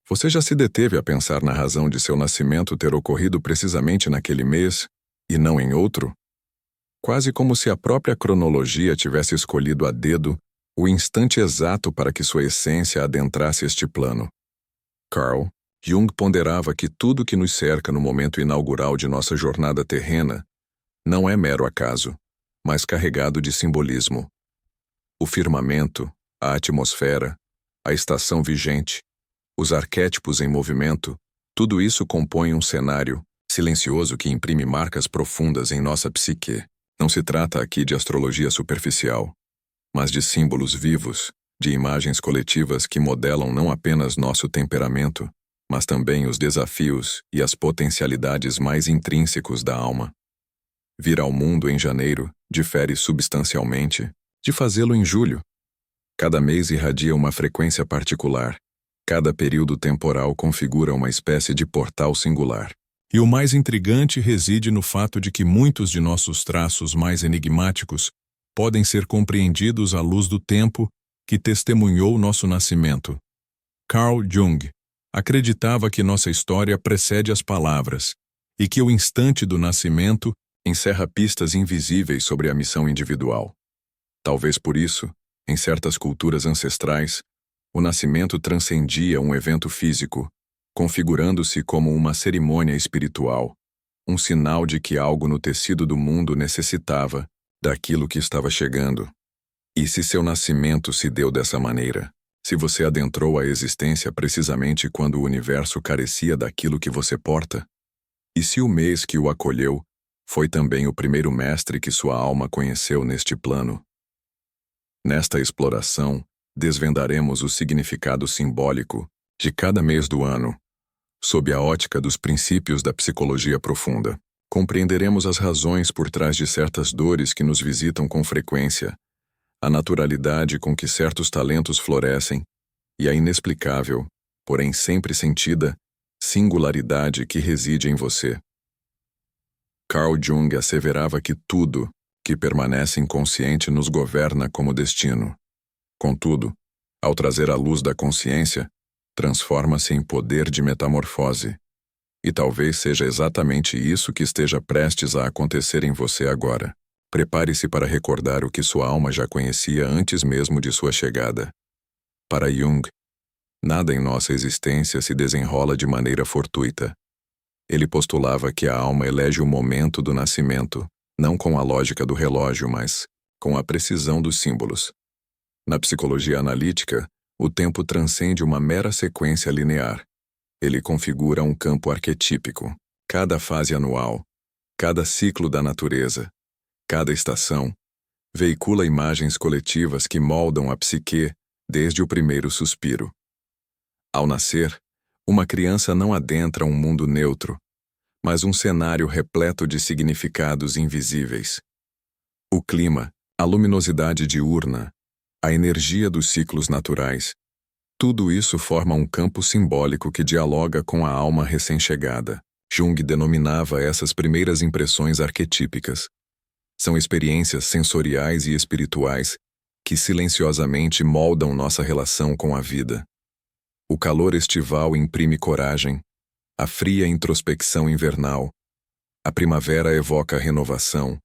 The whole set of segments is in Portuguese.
Você já se deteve a pensar na razão de seu nascimento ter ocorrido precisamente naquele mês e não em outro? Quase como se a própria cronologia tivesse escolhido a dedo o instante exato para que sua essência adentrasse este plano. Carl Jung ponderava que tudo que nos cerca no momento inaugural de nossa jornada terrena não é mero acaso, mas carregado de simbolismo. O firmamento, a atmosfera, a estação vigente, os arquétipos em movimento, tudo isso compõe um cenário silencioso que imprime marcas profundas em nossa psique. Não se trata aqui de astrologia superficial, mas de símbolos vivos, de imagens coletivas que modelam não apenas nosso temperamento, mas também os desafios e as potencialidades mais intrínsecos da alma. Vir ao mundo em janeiro difere substancialmente de fazê-lo em julho. Cada mês irradia uma frequência particular. Cada período temporal configura uma espécie de portal singular. E o mais intrigante reside no fato de que muitos de nossos traços mais enigmáticos podem ser compreendidos à luz do tempo que testemunhou nosso nascimento. Carl Jung acreditava que nossa história precede as palavras e que o instante do nascimento encerra pistas invisíveis sobre a missão individual. Talvez por isso, em certas culturas ancestrais, o nascimento transcendia um evento físico, configurando-se como uma cerimônia espiritual, um sinal de que algo no tecido do mundo necessitava daquilo que estava chegando. E se seu nascimento se deu dessa maneira, se você adentrou a existência precisamente quando o universo carecia daquilo que você porta, e se o mês que o acolheu foi também o primeiro mestre que sua alma conheceu neste plano? Nesta exploração, desvendaremos o significado simbólico de cada mês do ano, sob a ótica dos princípios da psicologia profunda. Compreenderemos as razões por trás de certas dores que nos visitam com frequência, a naturalidade com que certos talentos florescem e a inexplicável, porém sempre sentida, singularidade que reside em você. Carl Jung asseverava que tudo que permanece inconsciente nos governa como destino. Contudo, ao trazer a luz da consciência, transforma-se em poder de metamorfose. E talvez seja exatamente isso que esteja prestes a acontecer em você agora. Prepare-se para recordar o que sua alma já conhecia antes mesmo de sua chegada. Para Jung, nada em nossa existência se desenrola de maneira fortuita. Ele postulava que a alma elege o momento do nascimento, não com a lógica do relógio, mas com a precisão dos símbolos. Na psicologia analítica, o tempo transcende uma mera sequência linear. Ele configura um campo arquetípico. Cada fase anual, cada ciclo da natureza, cada estação, veicula imagens coletivas que moldam a psique desde o primeiro suspiro. Ao nascer, uma criança não adentra um mundo neutro, mas um cenário repleto de significados invisíveis. O clima, a luminosidade diurna, a energia dos ciclos naturais, tudo isso forma um campo simbólico que dialoga com a alma recém-chegada. Jung denominava essas primeiras impressões arquetípicas. São experiências sensoriais e espirituais que silenciosamente moldam nossa relação com a vida. O calor estival imprime coragem, a fria introspecção invernal. A primavera evoca renovação,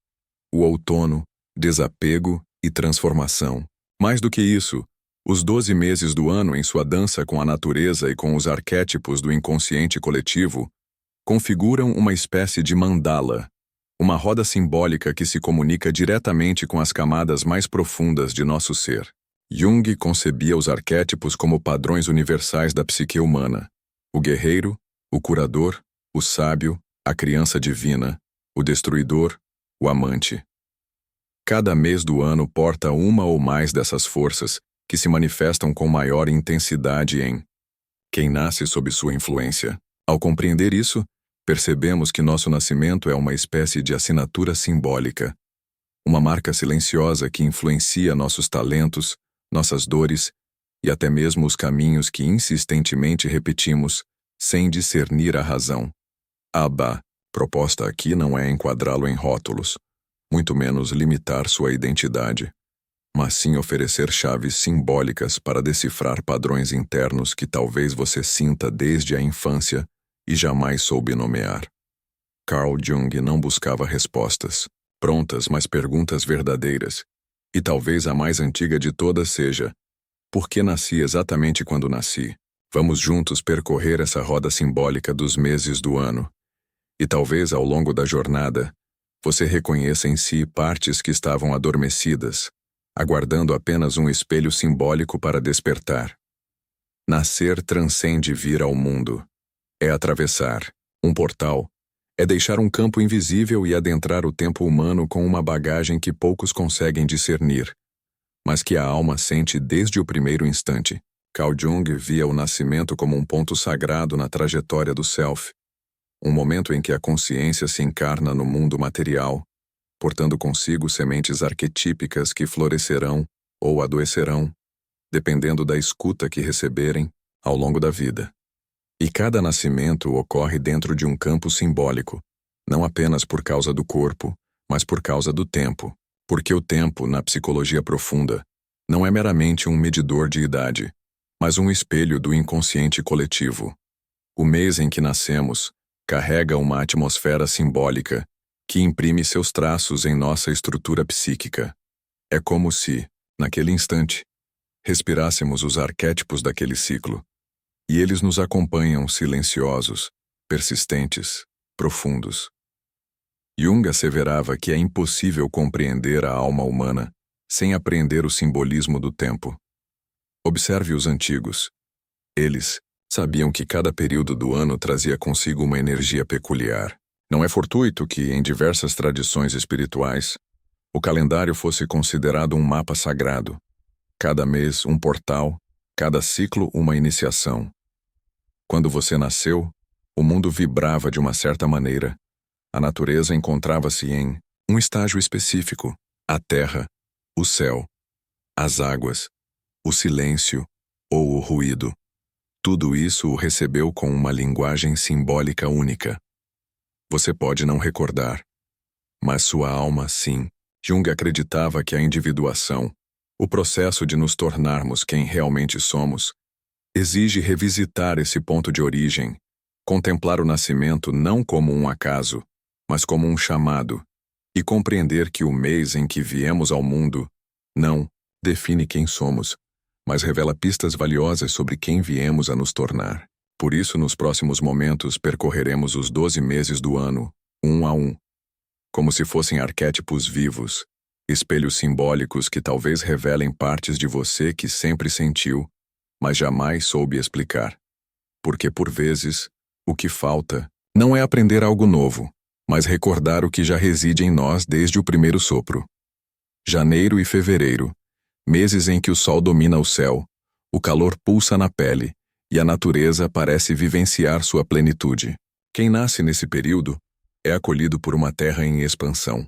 o outono, desapego e transformação. Mais do que isso, os 12 meses do ano em sua dança com a natureza e com os arquétipos do inconsciente coletivo configuram uma espécie de mandala, uma roda simbólica que se comunica diretamente com as camadas mais profundas de nosso ser. Jung concebia os arquétipos como padrões universais da psique humana: o guerreiro, o curador, o sábio, a criança divina, o destruidor, o amante. Cada mês do ano porta uma ou mais dessas forças que se manifestam com maior intensidade em quem nasce sob sua influência. Ao compreender isso, percebemos que nosso nascimento é uma espécie de assinatura simbólica, uma marca silenciosa que influencia nossos talentos, nossas dores e até mesmo os caminhos que insistentemente repetimos, sem discernir a razão. A proposta aqui não é enquadrá-lo em rótulos, muito menos limitar sua identidade. mas sim oferecer chaves simbólicas para decifrar padrões internos que talvez você sinta desde a infância e jamais soube nomear. Carl Jung não buscava respostas prontas, mas perguntas verdadeiras. E talvez a mais antiga de todas seja: por que nasci exatamente quando nasci? Vamos juntos percorrer essa roda simbólica dos meses do ano. E talvez ao longo da jornada, você reconheça em si partes que estavam adormecidas, aguardando apenas um espelho simbólico para despertar. Nascer transcende vir ao mundo. É atravessar um portal. É deixar um campo invisível e adentrar o tempo humano com uma bagagem que poucos conseguem discernir, mas que a alma sente desde o primeiro instante. Carl Jung via o nascimento como um ponto sagrado na trajetória do self, um momento em que a consciência se encarna no mundo material, portando consigo sementes arquetípicas que florescerão ou adoecerão, dependendo da escuta que receberem ao longo da vida. E cada nascimento ocorre dentro de um campo simbólico, não apenas por causa do corpo, mas por causa do tempo, porque o tempo, na psicologia profunda, não é meramente um medidor de idade, mas um espelho do inconsciente coletivo. O mês em que nascemos carrega uma atmosfera simbólica que imprime seus traços em nossa estrutura psíquica. É como se, naquele instante, respirássemos os arquétipos daquele ciclo, e eles nos acompanham silenciosos, persistentes, profundos. Jung asseverava que é impossível compreender a alma humana sem apreender o simbolismo do tempo. Observe os antigos. Eles sabiam que cada período do ano trazia consigo uma energia peculiar. Não é fortuito que, em diversas tradições espirituais, o calendário fosse considerado um mapa sagrado. Cada mês um portal, cada ciclo uma iniciação. Quando você nasceu, o mundo vibrava de uma certa maneira. A natureza encontrava-se em um estágio específico: a terra, o céu, as águas, o silêncio ou o ruído. Tudo isso o recebeu com uma linguagem simbólica única. Você pode não recordar, mas sua alma, sim. Jung acreditava que a individuação, o processo de nos tornarmos quem realmente somos, exige revisitar esse ponto de origem, contemplar o nascimento não como um acaso, mas como um chamado, e compreender que o mês em que viemos ao mundo não define quem somos, mas revela pistas valiosas sobre quem viemos a nos tornar. Por isso, nos próximos momentos, percorreremos os 12 meses do ano, um a um, como se fossem arquétipos vivos, espelhos simbólicos que talvez revelem partes de você que sempre sentiu, mas jamais soube explicar. Porque, por vezes, o que falta não é aprender algo novo, mas recordar o que já reside em nós desde o primeiro sopro. Janeiro e fevereiro, meses em que o sol domina o céu, o calor pulsa na pele e a natureza parece vivenciar sua plenitude. Quem nasce nesse período é acolhido por uma terra em expansão.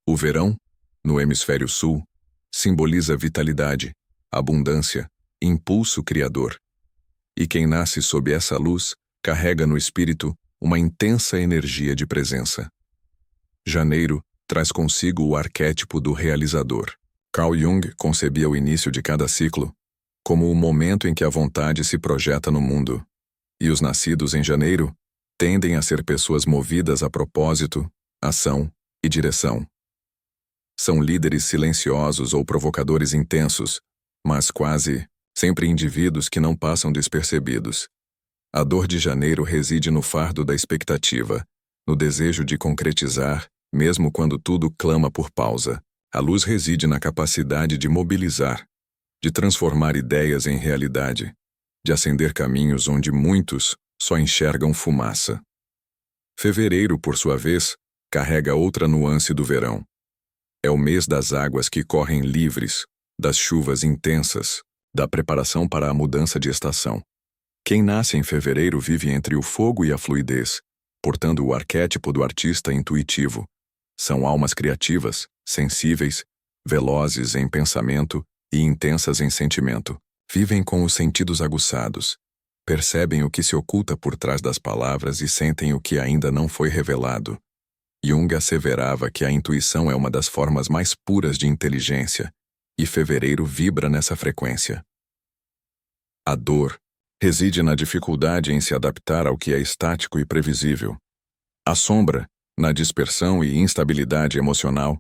O verão, no hemisfério sul, simboliza vitalidade, abundância, impulso criador. E quem nasce sob essa luz carrega no espírito uma intensa energia de presença. Janeiro traz consigo o arquétipo do realizador. Carl Jung concebia o início de cada ciclo como o momento em que a vontade se projeta no mundo. E os nascidos em janeiro tendem a ser pessoas movidas a propósito, ação e direção. São líderes silenciosos ou provocadores intensos, mas quase sempre indivíduos que não passam despercebidos. A dor de janeiro reside no fardo da expectativa, no desejo de concretizar, mesmo quando tudo clama por pausa. A luz reside na capacidade de mobilizar, de transformar ideias em realidade, de acender caminhos onde muitos só enxergam fumaça. Fevereiro, por sua vez, carrega outra nuance do verão. É o mês das águas que correm livres, das chuvas intensas, da preparação para a mudança de estação. Quem nasce em fevereiro vive entre o fogo e a fluidez, portando o arquétipo do artista intuitivo. São almas criativas, sensíveis, velozes em pensamento e intensas em sentimento. Vivem com os sentidos aguçados. Percebem o que se oculta por trás das palavras e sentem o que ainda não foi revelado. Jung asseverava que a intuição é uma das formas mais puras de inteligência, e fevereiro vibra nessa frequência. A dor reside na dificuldade em se adaptar ao que é estático e previsível. A sombra, na dispersão e instabilidade emocional.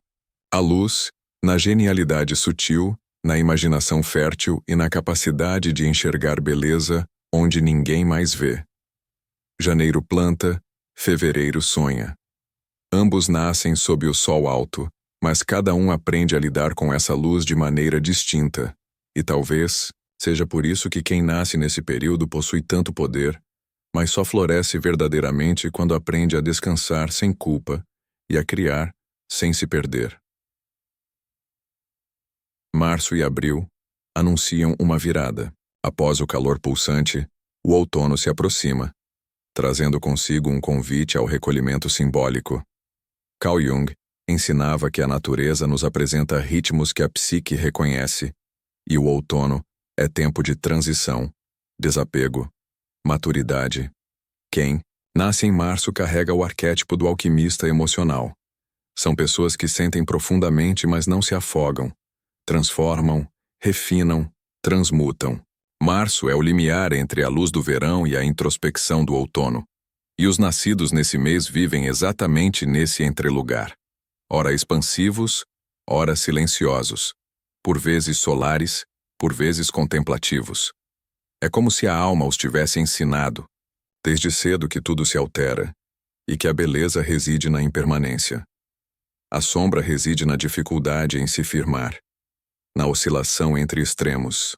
A luz, na genialidade sutil, na imaginação fértil e na capacidade de enxergar beleza onde ninguém mais vê. Janeiro planta, fevereiro sonha. Ambos nascem sob o sol alto, mas cada um aprende a lidar com essa luz de maneira distinta, e talvez seja por isso que quem nasce nesse período possui tanto poder, mas só floresce verdadeiramente quando aprende a descansar sem culpa e a criar sem se perder. Março e abril anunciam uma virada. Após o calor pulsante, o outono se aproxima, trazendo consigo um convite ao recolhimento simbólico. Carl Jung ensinava que a natureza nos apresenta ritmos que a psique reconhece, e o outono é tempo de transição, desapego, maturidade. Quem nasce em março carrega o arquétipo do alquimista emocional. São pessoas que sentem profundamente, mas não se afogam. Transformam, refinam, transmutam. Março é o limiar entre a luz do verão e a introspecção do outono. E os nascidos nesse mês vivem exatamente nesse entrelugar. Ora expansivos, ora silenciosos. Por vezes solares, por vezes contemplativos. É como se a alma os tivesse ensinado, desde cedo, que tudo se altera, e que a beleza reside na impermanência. A sombra reside na dificuldade em se firmar, na oscilação entre extremos.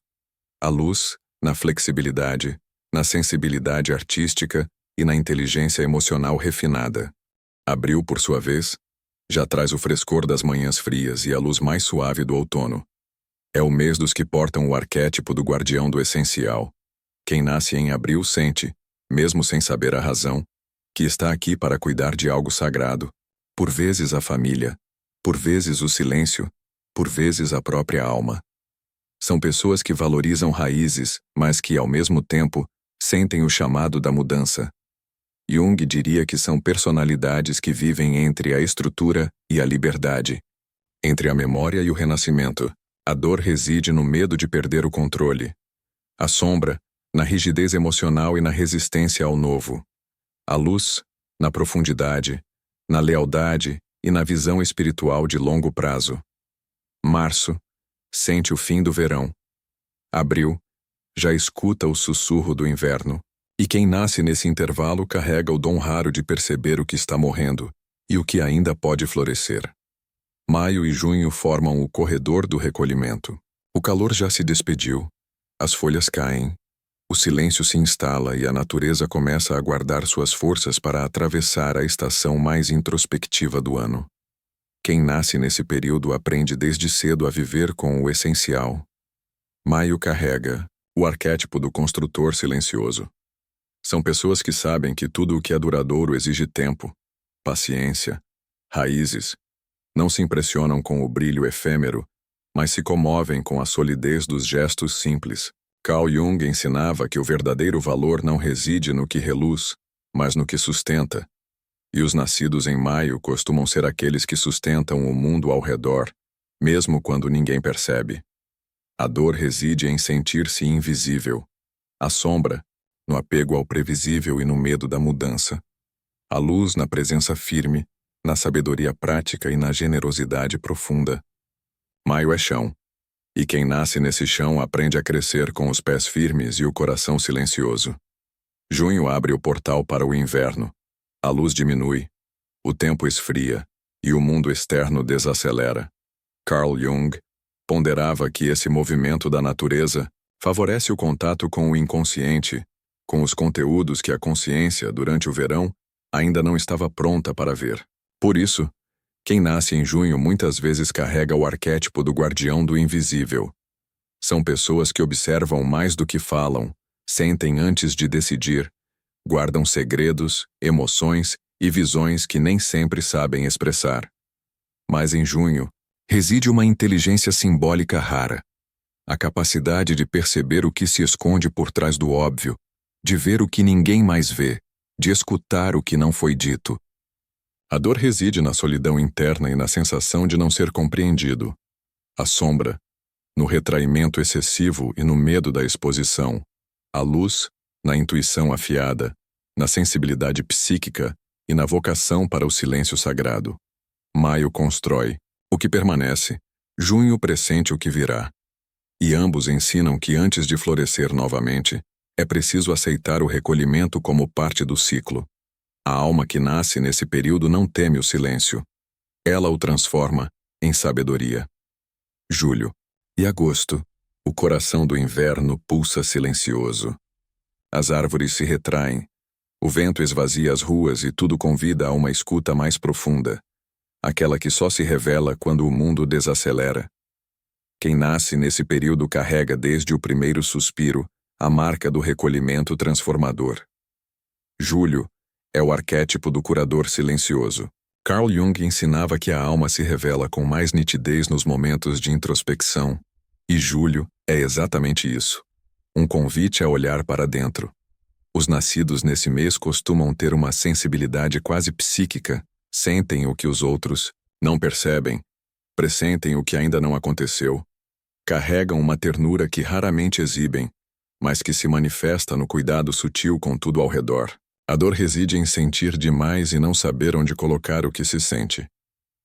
A luz, na flexibilidade, na sensibilidade artística e na inteligência emocional refinada. Abril, por sua vez, já traz o frescor das manhãs frias e a luz mais suave do outono. É o mês dos que portam o arquétipo do guardião do essencial. Quem nasce em abril sente, mesmo sem saber a razão, que está aqui para cuidar de algo sagrado, por vezes a família, por vezes o silêncio, por vezes a própria alma. São pessoas que valorizam raízes, mas que, ao mesmo tempo, sentem o chamado da mudança. Jung diria que são personalidades que vivem entre a estrutura e a liberdade, entre a memória e o renascimento. A dor reside no medo de perder o controle. A sombra, na rigidez emocional e na resistência ao novo. A luz, na profundidade, na lealdade e na visão espiritual de longo prazo. Março, sente o fim do verão. Abril, já escuta o sussurro do inverno. E quem nasce nesse intervalo carrega o dom raro de perceber o que está morrendo e o que ainda pode florescer. Maio e junho formam o corredor do recolhimento. O calor já se despediu, as folhas caem, o silêncio se instala e a natureza começa a guardar suas forças para atravessar a estação mais introspectiva do ano. Quem nasce nesse período aprende desde cedo a viver com o essencial. Maio carrega o arquétipo do construtor silencioso. São pessoas que sabem que tudo o que é duradouro exige tempo, paciência, raízes. Não se impressionam com o brilho efêmero, mas se comovem com a solidez dos gestos simples. Carl Jung ensinava que o verdadeiro valor não reside no que reluz, mas no que sustenta. E os nascidos em maio costumam ser aqueles que sustentam o mundo ao redor, mesmo quando ninguém percebe. A dor reside em sentir-se invisível. A sombra, no apego ao previsível e no medo da mudança. A luz na presença firme, na sabedoria prática e na generosidade profunda. Maio é chão, e quem nasce nesse chão aprende a crescer com os pés firmes e o coração silencioso. Junho abre o portal para o inverno. A luz diminui, o tempo esfria e o mundo externo desacelera. Carl Jung ponderava que esse movimento da natureza favorece o contato com o inconsciente, com os conteúdos que a consciência, durante o verão, ainda não estava pronta para ver. Por isso, quem nasce em junho muitas vezes carrega o arquétipo do guardião do invisível. São pessoas que observam mais do que falam, sentem antes de decidir, guardam segredos, emoções e visões que nem sempre sabem expressar. Mas em junho, reside uma inteligência simbólica rara. A capacidade de perceber o que se esconde por trás do óbvio, de ver o que ninguém mais vê, de escutar o que não foi dito. A dor reside na solidão interna e na sensação de não ser compreendido. A sombra, no retraimento excessivo e no medo da exposição. A luz, na intuição afiada, na sensibilidade psíquica e na vocação para o silêncio sagrado. Maio constrói o que permanece, junho pressente o que virá. E ambos ensinam que antes de florescer novamente, é preciso aceitar o recolhimento como parte do ciclo. A alma que nasce nesse período não teme o silêncio. Ela o transforma em sabedoria. Julho e agosto, o coração do inverno pulsa silencioso. As árvores se retraem, o vento esvazia as ruas e tudo convida a uma escuta mais profunda, aquela que só se revela quando o mundo desacelera. Quem nasce nesse período carrega desde o primeiro suspiro a marca do recolhimento transformador. Julho é o arquétipo do curador silencioso. Carl Jung ensinava que a alma se revela com mais nitidez nos momentos de introspecção, e julho é exatamente isso. Um convite a olhar para dentro. Os nascidos nesse mês costumam ter uma sensibilidade quase psíquica, sentem o que os outros não percebem, pressentem o que ainda não aconteceu, carregam uma ternura que raramente exibem, mas que se manifesta no cuidado sutil com tudo ao redor. A dor reside em sentir demais e não saber onde colocar o que se sente.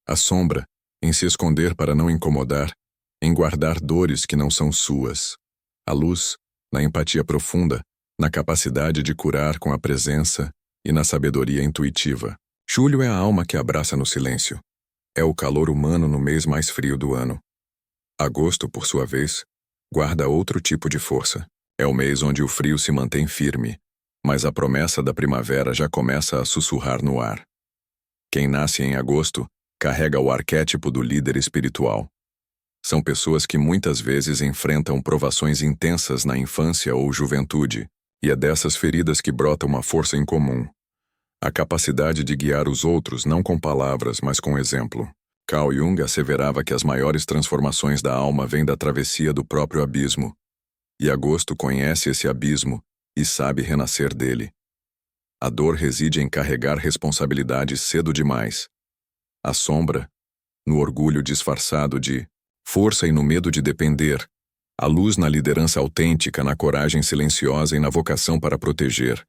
A sombra, em se esconder para não incomodar, em guardar dores que não são suas. A luz, na empatia profunda, na capacidade de curar com a presença e na sabedoria intuitiva. Julho é a alma que abraça no silêncio. É o calor humano no mês mais frio do ano. Agosto, por sua vez, guarda outro tipo de força. É o mês onde o frio se mantém firme, mas a promessa da primavera já começa a sussurrar no ar. Quem nasce em agosto carrega o arquétipo do líder espiritual. São pessoas que muitas vezes enfrentam provações intensas na infância ou juventude, e é dessas feridas que brota uma força incomum. A capacidade de guiar os outros não com palavras, mas com exemplo. Carl Jung asseverava que as maiores transformações da alma vêm da travessia do próprio abismo. E agosto conhece esse abismo e sabe renascer dele. A dor reside em carregar responsabilidade cedo demais. A sombra, no orgulho disfarçado de força e no medo de depender. A luz na liderança autêntica, na coragem silenciosa e na vocação para proteger.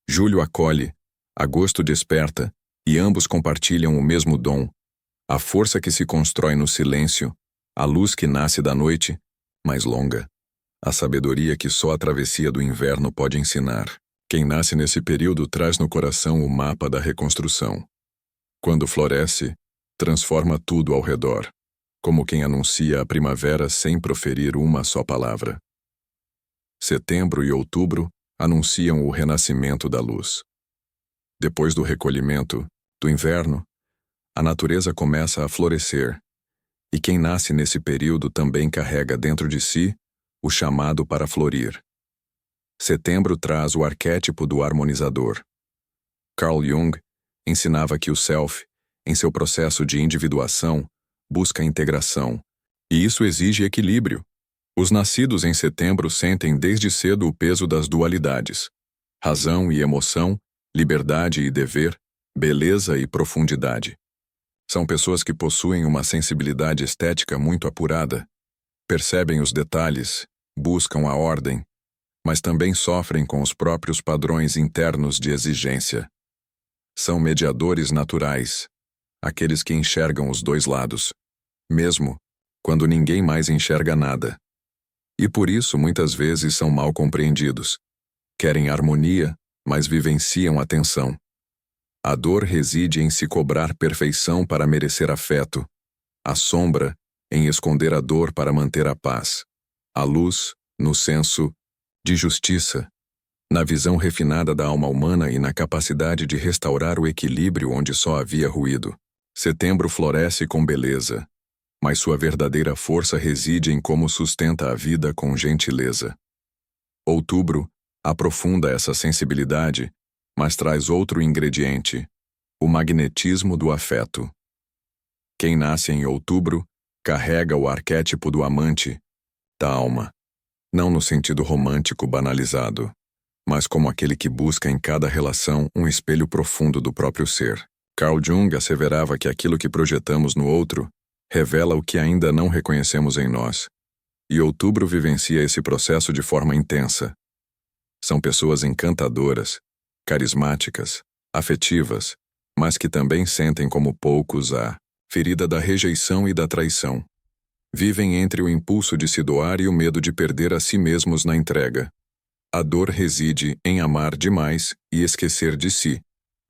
Julho acolhe, agosto desperta, e ambos compartilham o mesmo dom. A força que se constrói no silêncio, a luz que nasce da noite, mais longa. A sabedoria que só a travessia do inverno pode ensinar. Quem nasce nesse período traz no coração o mapa da reconstrução. Quando floresce, transforma tudo ao redor, como quem anuncia a primavera sem proferir uma só palavra. Setembro e outubro anunciam o renascimento da luz. Depois do recolhimento, do inverno, a natureza começa a florescer, e quem nasce nesse período também carrega dentro de si o chamado para florir. Setembro traz o arquétipo do harmonizador. Carl Jung ensinava que o self, em seu processo de individuação, busca integração, e isso exige equilíbrio. Os nascidos em setembro sentem desde cedo o peso das dualidades: razão e emoção, liberdade e dever, beleza e profundidade. São pessoas que possuem uma sensibilidade estética muito apurada, percebem os detalhes, buscam a ordem, mas também sofrem com os próprios padrões internos de exigência. São mediadores naturais, aqueles que enxergam os dois lados, mesmo quando ninguém mais enxerga nada. E por isso muitas vezes são mal compreendidos. Querem harmonia, mas vivenciam a tensão. A dor reside em se cobrar perfeição para merecer afeto. A sombra, em esconder a dor para manter a paz. A luz, no senso de justiça, na visão refinada da alma humana e na capacidade de restaurar o equilíbrio onde só havia ruído. Setembro floresce com beleza, mas sua verdadeira força reside em como sustenta a vida com gentileza. Outubro aprofunda essa sensibilidade, mas traz outro ingrediente: o magnetismo do afeto. Quem nasce em outubro carrega o arquétipo do amante, da alma, não no sentido romântico banalizado, mas como aquele que busca em cada relação um espelho profundo do próprio ser. Carl Jung asseverava que aquilo que projetamos no outro revela o que ainda não reconhecemos em nós. E outubro vivencia esse processo de forma intensa. São pessoas encantadoras, carismáticas, afetivas, mas que também sentem como poucos a ferida da rejeição e da traição. Vivem entre o impulso de se doar e o medo de perder a si mesmos na entrega. A dor reside em amar demais e esquecer de si.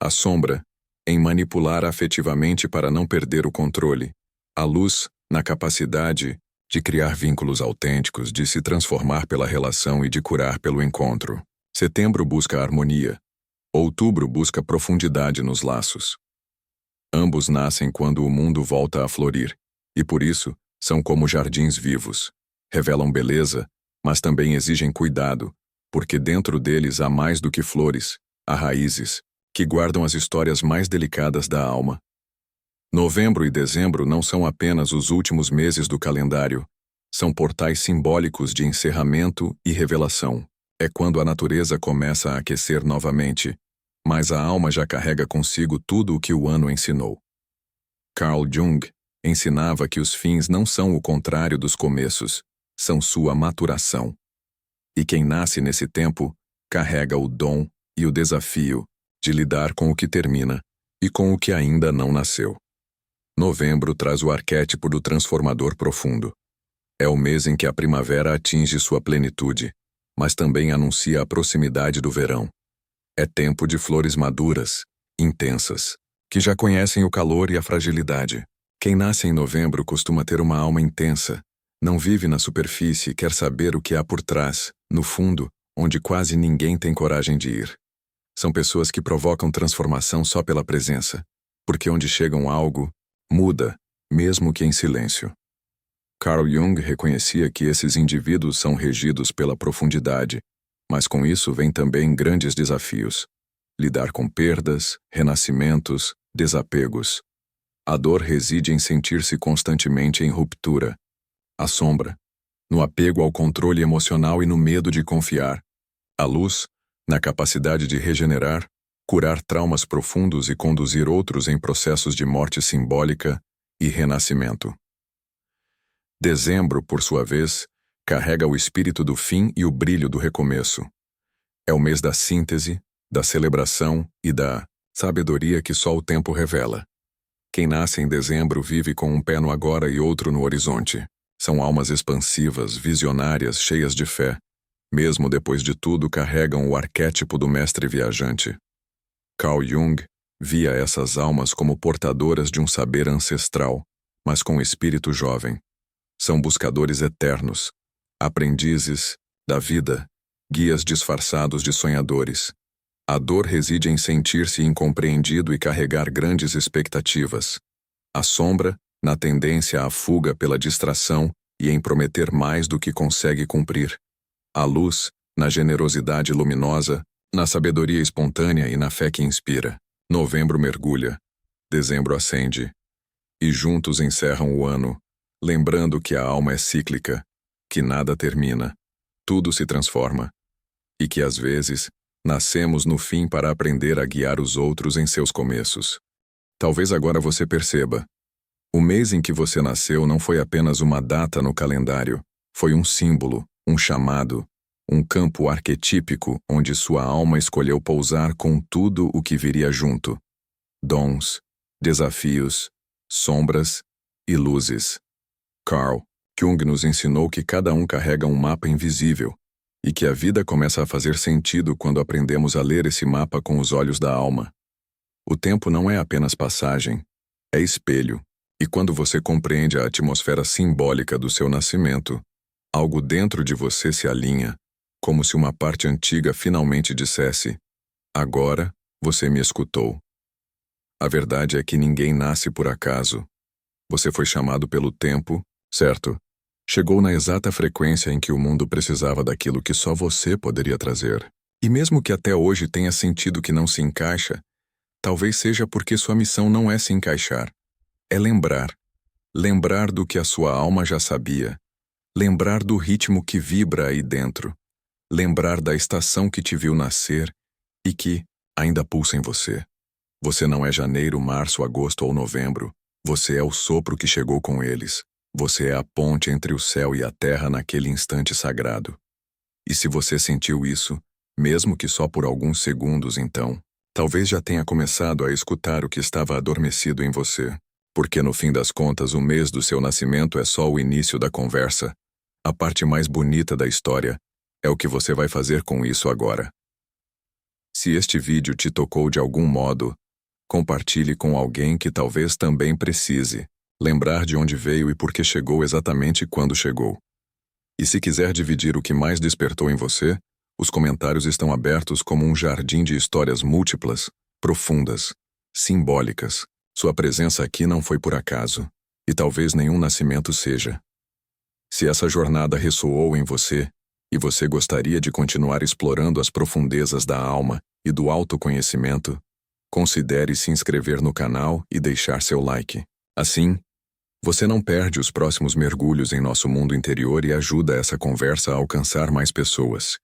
A sombra, em manipular afetivamente para não perder o controle. A luz, na capacidade de criar vínculos autênticos, de se transformar pela relação e de curar pelo encontro. Setembro busca harmonia. Outubro busca profundidade nos laços. Ambos nascem quando o mundo volta a florir, e por isso são como jardins vivos. Revelam beleza, mas também exigem cuidado, porque dentro deles há mais do que flores, há raízes, que guardam as histórias mais delicadas da alma. Novembro e dezembro não são apenas os últimos meses do calendário, são portais simbólicos de encerramento e revelação. É quando a natureza começa a aquecer novamente, mas a alma já carrega consigo tudo o que o ano ensinou. Carl Jung ensinava que os fins não são o contrário dos começos, são sua maturação. E quem nasce nesse tempo carrega o dom e o desafio de lidar com o que termina e com o que ainda não nasceu. Novembro traz o arquétipo do transformador profundo. É o mês em que a primavera atinge sua plenitude, mas também anuncia a proximidade do verão. É tempo de flores maduras, intensas, que já conhecem o calor e a fragilidade. Quem nasce em novembro costuma ter uma alma intensa, não vive na superfície e quer saber o que há por trás, no fundo, onde quase ninguém tem coragem de ir. São pessoas que provocam transformação só pela presença, porque onde chegam algo, muda, mesmo que em silêncio. Carl Jung reconhecia que esses indivíduos são regidos pela profundidade, mas com isso vem também grandes desafios. Lidar com perdas, renascimentos, desapegos. A dor reside em sentir-se constantemente em ruptura. A sombra, no apego ao controle emocional e no medo de confiar. A luz, na capacidade de regenerar, curar traumas profundos e conduzir outros em processos de morte simbólica e renascimento. Dezembro, por sua vez, carrega o espírito do fim e o brilho do recomeço. É o mês da síntese, da celebração e da sabedoria que só o tempo revela. Quem nasce em dezembro vive com um pé no agora e outro no horizonte. São almas expansivas, visionárias, cheias de fé. Mesmo depois de tudo, carregam o arquétipo do mestre viajante. Carl Jung via essas almas como portadoras de um saber ancestral, mas com espírito jovem. São buscadores eternos, aprendizes da vida, guias disfarçados de sonhadores. A dor reside em sentir-se incompreendido e carregar grandes expectativas. A sombra, na tendência à fuga pela distração e em prometer mais do que consegue cumprir. A luz, na generosidade luminosa, na sabedoria espontânea e na fé que inspira. Novembro mergulha, dezembro acende, e juntos encerram o ano, lembrando que a alma é cíclica, que nada termina, tudo se transforma, e que às vezes nascemos no fim para aprender a guiar os outros em seus começos. Talvez agora você perceba. O mês em que você nasceu não foi apenas uma data no calendário, foi um símbolo, um chamado, um campo arquetípico onde sua alma escolheu pousar com tudo o que viria junto. Dons, desafios, sombras e luzes. Carl Jung nos ensinou que cada um carrega um mapa invisível e que a vida começa a fazer sentido quando aprendemos a ler esse mapa com os olhos da alma. O tempo não é apenas passagem, é espelho, e quando você compreende a atmosfera simbólica do seu nascimento, algo dentro de você se alinha, como se uma parte antiga finalmente dissesse: agora você me escutou. A verdade é que ninguém nasce por acaso. Você foi chamado pelo tempo, certo? Chegou na exata frequência em que o mundo precisava daquilo que só você poderia trazer. E mesmo que até hoje tenha sentido que não se encaixa, talvez seja porque sua missão não é se encaixar. É lembrar. Lembrar do que a sua alma já sabia. Lembrar do ritmo que vibra aí dentro. Lembrar da estação que te viu nascer e que ainda pulsa em você. Você não é janeiro, março, agosto ou novembro. Você é o sopro que chegou com eles. Você é a ponte entre o céu e a terra naquele instante sagrado. E se você sentiu isso, mesmo que só por alguns segundos então, talvez já tenha começado a escutar o que estava adormecido em você. Porque no fim das contas o mês do seu nascimento é só o início da conversa. A parte mais bonita da história é o que você vai fazer com isso agora. Se este vídeo te tocou de algum modo, compartilhe com alguém que talvez também precise lembrar de onde veio e por que chegou exatamente quando chegou. E se quiser dividir o que mais despertou em você, os comentários estão abertos como um jardim de histórias múltiplas, profundas, simbólicas. Sua presença aqui não foi por acaso, e talvez nenhum nascimento seja. Se essa jornada ressoou em você, e você gostaria de continuar explorando as profundezas da alma e do autoconhecimento, considere se inscrever no canal e deixar seu like. Assim, você não perde os próximos mergulhos em nosso mundo interior e ajuda essa conversa a alcançar mais pessoas.